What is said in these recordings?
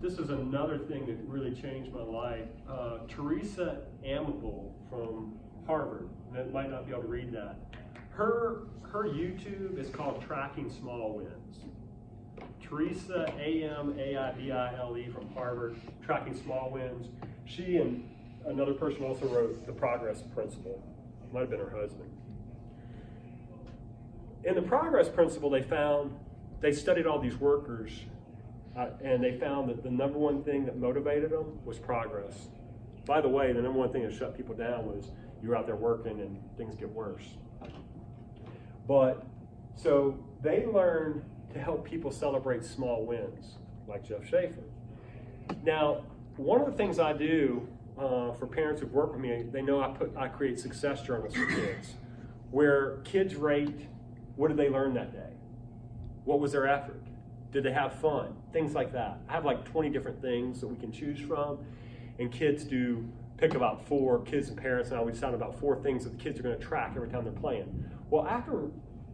this is another thing that really changed my life. Teresa Amable from Harvard, that might not be able to read that. Her YouTube is called Tracking Small Wins. Teresa Amaibile from Harvard, Tracking Small Wins. She and another person also wrote The Progress Principle. Might have been her husband. In The Progress Principle, they studied all these workers, and they found that the number one thing that motivated them was progress. By the way, the number one thing that shut people down was you were out there working and things get worse. But so they learned to help people celebrate small wins, like Jeff Schaefer. Now, one of the things I do for parents who work with me, they know I create success journals for kids, where kids rate what did they learn that day, what was their effort, did they have fun, things like that. I have like 20 different things that we can choose from, and kids pick about 4, kids and parents, and we decide about 4 things that the kids are going to track every time they're playing. Well, after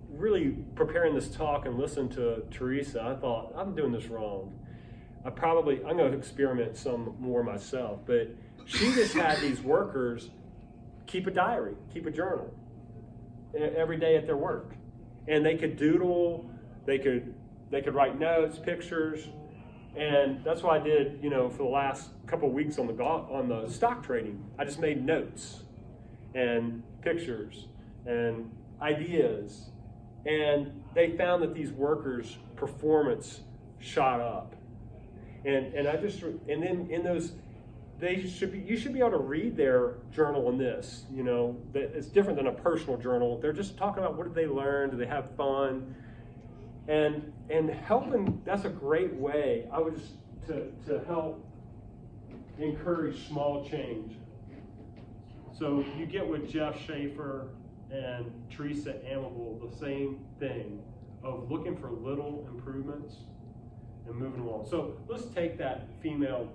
really preparing this talk and listening to Teresa, I thought, I'm doing this wrong. I'm going to experiment some more myself, but she just had these workers keep a diary, keep a journal every day at their work. And they could doodle, they could write notes, pictures, and that's what I did, for the last couple of weeks on the stock trading. I just made notes and pictures and ideas, and they found that these workers' performance shot up. And then in those, you should be able to read their journal in this. That it's different than a personal journal. They're just talking about what did they learn, do they have fun, and helping. That's a great way. I would just to help encourage small change. So you get with Jeff Schaefer and Teresa Amable the same thing of looking for little improvements and moving along. So let's take that female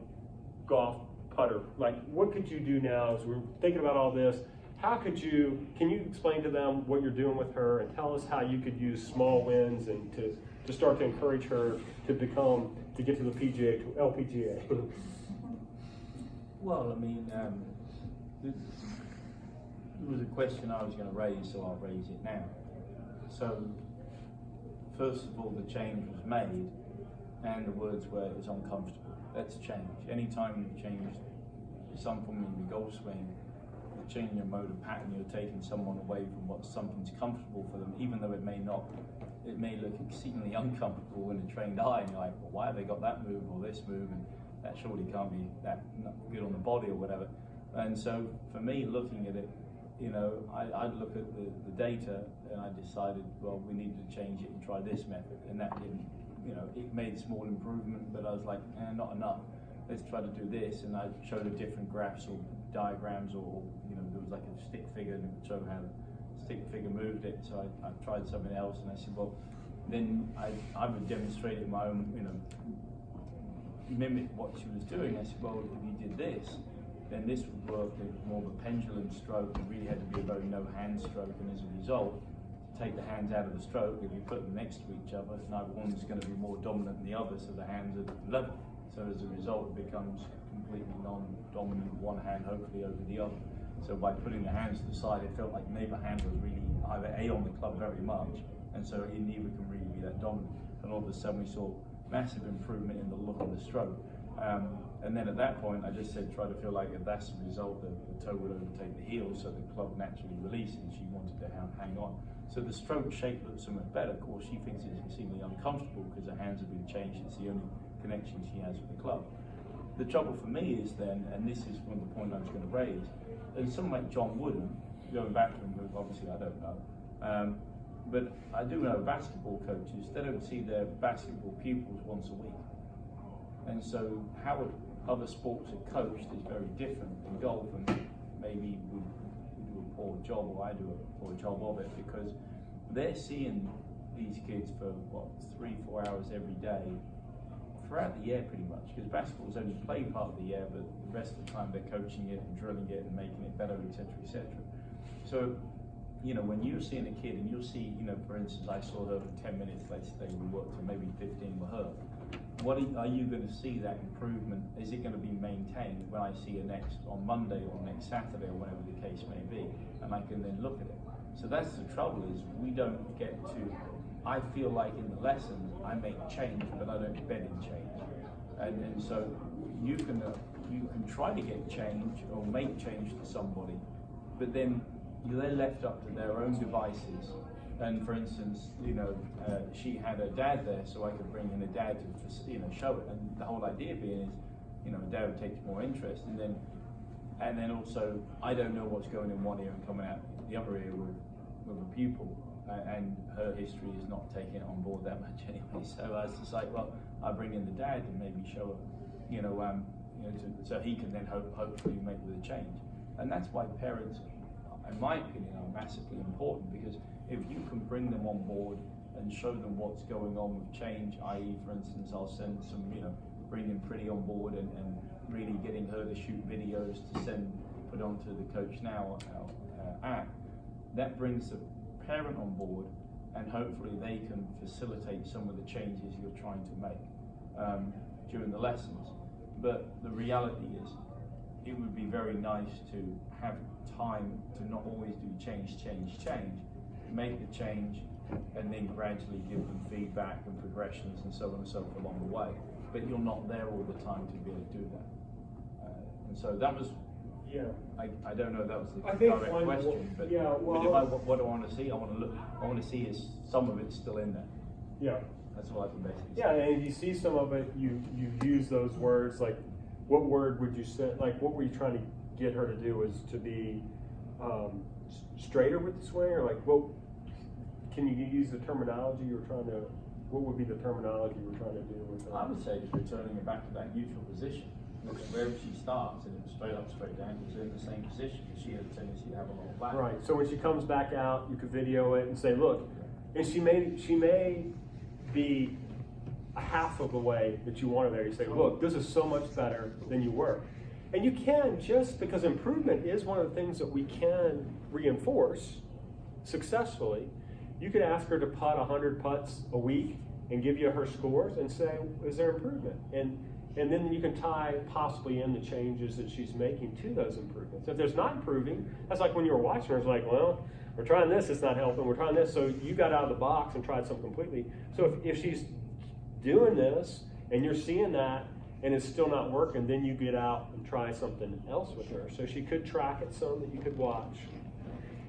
golf putter. Like, what could you do now as we're thinking about all this? Can you explain to them what you're doing with her and tell us how you could use small wins and to start to encourage her to get to the PGA, to LPGA? Well, I mean, it was a question I was going to raise, so I'll raise it now. So, first of all, the change was made, and the words were it was uncomfortable. That's change. Anytime you change something in your golf swing, you're changing your mode of pattern, you're taking someone away from something's comfortable for them, even though it may look exceedingly uncomfortable in a trained eye, and you're like, well, why have they got that move or this move, and that surely can't be that good on the body or whatever. And so for me, looking at it, I'd look at the data, and I decided, well, we need to change it and try this method, and that didn't, it made small improvement, but I was like, not enough. Let's try to do this, and I showed a different graphs or diagrams, or there was like a stick figure, and it would show how the stick figure moved it. So I tried something else, and I said, well, then I would demonstrate it my own, mimic what she was doing. I said, well, if you did this, then this would work with more of a pendulum stroke, and really had to be a very no hand stroke, and as a result, take the hands out of the stroke. If you put them next to each other, neither one's going to be more dominant than the other, so the hands are level. So as a result, it becomes completely non-dominant, one hand hopefully over the other. So by putting the hands to the side, it felt like neither hand was really either on the club very much, and so neither can really be that dominant. And all of a sudden we saw massive improvement in the look of the stroke. And then at that point, I just said, try to feel like if that's the result, the toe would overtake the heel, so the club naturally released, and she wanted to hang on. So the stroke shape looks so much better. Of course, she thinks it's exceedingly uncomfortable because her hands have been changed. It's the only connection she has with the club. The trouble for me is then, and this is one of the points I was going to raise, and someone like John Wooden, going back to him, obviously I don't know, but I do know basketball coaches, they don't see their basketball pupils once a week. And so how other sports are coached is very different in golf, and maybe we do a poor job, or I do a poor job of it, because they're seeing these kids for 3-4 hours every day throughout the year pretty much, because basketball's only played part of the year, but the rest of the time they're coaching it and drilling it and making it better, etc., etc. So, when you're seeing a kid and you'll see, for instance, I saw her for 10 minutes, let's say we worked, and maybe 15 with her, are you going to see that improvement? Is it going to be maintained when I see her next on Monday or next Saturday or whatever the case may be, and I can then look at it. So that's the trouble, is we don't get to. I feel like in the lessons I make change, but I don't embed in change, and so you can try to get change or make change to somebody, but then they're left up to their own devices. And for instance, she had her dad there, so I could bring in a dad to show it. And the whole idea being is, dad would take more interest, and then also I don't know what's going in one ear and coming out the other ear with a pupil, and her history is not taking it on board that much anyway. So I was just like, well, I'll bring in the dad and maybe show her, so he can then hopefully make with a change. And that's why parents, in my opinion, are massively important, because if you can bring them on board and show them what's going on with change, i.e., for instance, I'll send some, bringing Pretty on board and really getting her to shoot videos to put onto the Coach Now app, that brings the parent on board, and hopefully they can facilitate some of the changes you're trying to make during the lessons. But the reality is, it would be very nice to have time to not always do change, make the change, and then gradually give them feedback and progressions and so on and so forth along the way. But you're not there all the time to be able to do that. And so that was, I don't know if that was the direct question, but, what do I want to see? I want to see is some of it's still in there. Yeah. That's all I can basically say. Yeah, and if you see some of it, you use those words, like, what word would you say, like, what were you trying to get her to do? Was to be straighter with the swing, or like, well, can you use the terminology you were trying to, what would be the terminology you were trying to do with her? I would say just returning her back to that neutral position. Wherever she starts, and it's straight up, straight down, it's in the same position, because she has a tendency to have a lot of back. Right, so when she comes back out, you could video it and say, look, and she may be a half of the way that you want her there. You say, look, this is so much better than you were. And you can, just because improvement is one of the things that we can reinforce successfully, you could ask her to putt 100 putts a week and give you her scores and say, is there improvement? And then you can tie possibly in the changes that she's making to those improvements. If there's not improving, that's like when you were watching her, it's like, well, we're trying this, it's not helping, we're trying this. So you got out of the box and tried something completely. So if she's doing this and you're seeing that and it's still not working, then you get out and try something else with her. So she could track it some that you could watch.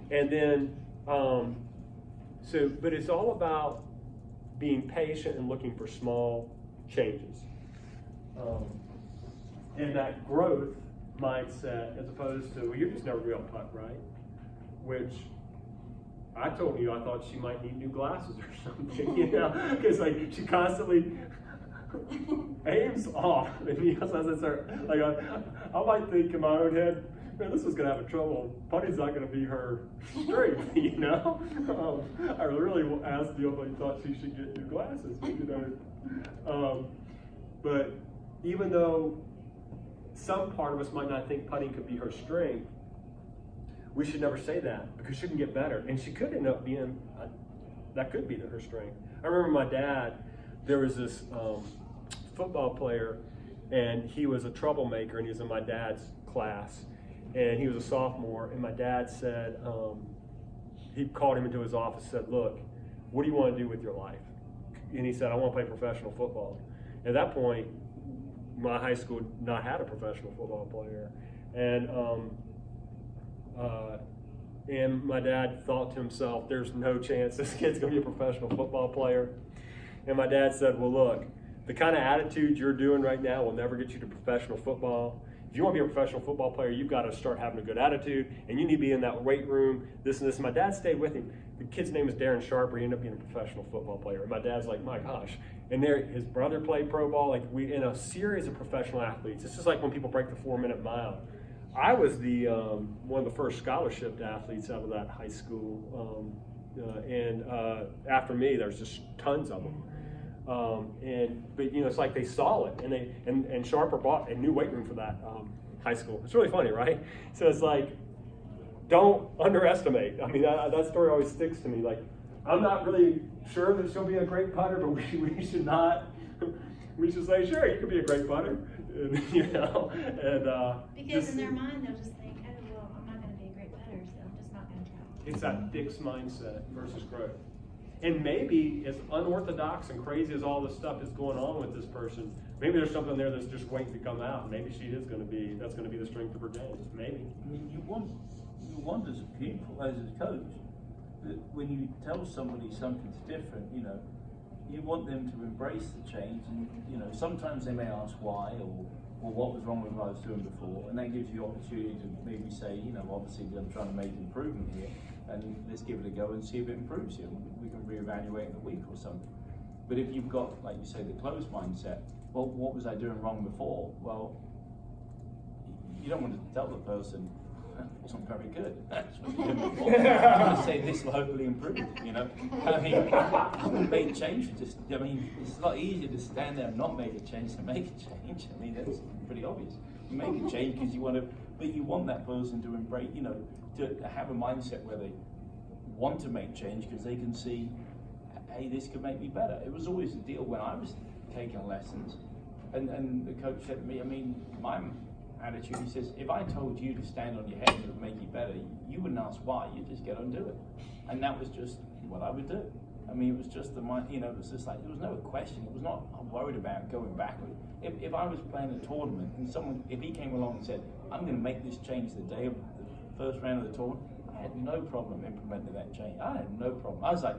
And then, but it's all about being patient and looking for small changes. And that growth mindset, as opposed to, well, you're just never real putt, right? Which I told you I thought she might need new glasses or something, because like she constantly aims off. And I might think in my own head, man, this was going to have a trouble. Putting's not going to be her strength, I really asked you if I thought she should get new glasses, but even though some part of us might not think putting could be her strength, we should never say that, because she can get better. And she could end up being, that could be her strength. I remember my dad, there was this football player, and he was a troublemaker, and he was in my dad's class. And he was a sophomore, and my dad said, he called him into his office and said, look, what do you want to do with your life? And he said, I want to play professional football. At that point, my high school had not had a professional football player. And my dad thought to himself, there's no chance this kid's going to be a professional football player. And my dad said, well, look, the kind of attitude you're doing right now will never get you to professional football. If you want to be a professional football player, you've got to start having a good attitude, and you need to be in that weight room, this and this. And my dad stayed with him. The kid's name is Darren Sharper. He ended up being a professional football player. And my dad's like, my gosh. And his brother played pro ball. Like, we in a series of professional athletes. It's just like when people break the 4-minute mile. I was the one of the first scholarship athletes out of that high school. And after me, there's just tons of them. But it's like they saw it, and Sharper bought a new weight room for that high school. It's really funny, right? So it's like, don't underestimate. I mean, that story always sticks to me. Like, I'm not really sure that she'll be a great putter, but we should not we should say, sure, you could be a great punter. And, you know, and because in their mind they'll just think, oh well, I'm not going to be a great putter, so I'm just not going to try. it's that fixed mindset versus growth. And maybe as unorthodox and crazy as all this stuff is going on with this person, maybe there's something there that's just waiting to come out. Maybe she is going to be, that's going to be the strength of her game. Maybe. I mean, you want as a pupil, as a coach, that when you tell somebody something's different, you know, you want them to embrace the change. And, you know, sometimes they may ask why or what was wrong with what I was doing before, and that gives you the opportunity to maybe say, you know, obviously I'm trying to make improvement here, and let's give it a go and see if it improves you. We can reevaluate in a week or something. But if you've got, like you say, the closed mindset, well, what was I doing wrong before? Well, you don't want to tell the person, that wasn't very good. That's what you did before. You want to say this will hopefully improve, you know? I mean, I wouldn't make a change for just, I mean, it's a lot easier to stand there and not make a change than make a change. I mean, that's pretty obvious. You make a change because you want to, but you want that person to embrace, you know, to have a mindset where they want to make change because they can see, hey, this could make me better. It was always the deal when I was taking lessons, and the coach said to me, I mean, my attitude, he says, if I told you to stand on your head and it would make you better, you wouldn't ask why, you'd just get on and do it. And that was just what I would do. I mean, it was just the mind, you know, it was just like, there was no question. It was not, I'm worried about going backward. If I was playing a tournament and someone, if he came along and said, I'm going to make this change the day of the first round of the tournament, I had no problem implementing that change. I had no problem. I was like,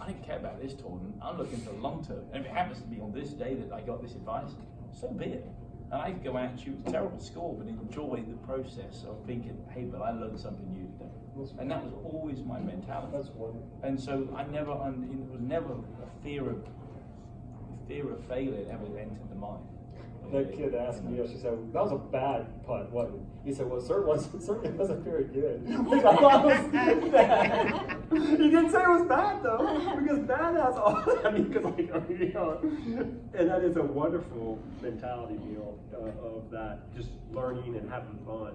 I didn't care about this tournament. I'm looking for long term. And if it happens to be on this day that I got this advice, so be it. And I could go out and shoot a terrible score, but enjoy the process of thinking, hey, but I learned something new today. And that was always my mentality. That's wonderful. And so I never, it was never a fear of failure ever entered the mind. That kid asked me, she said, that was a bad putt, wasn't it? He said, well, certainly wasn't very good. He didn't say it was bad, though, because bad has all, I mean, because, like, you know, and that is a wonderful mentality, you know, of that, just learning and having fun.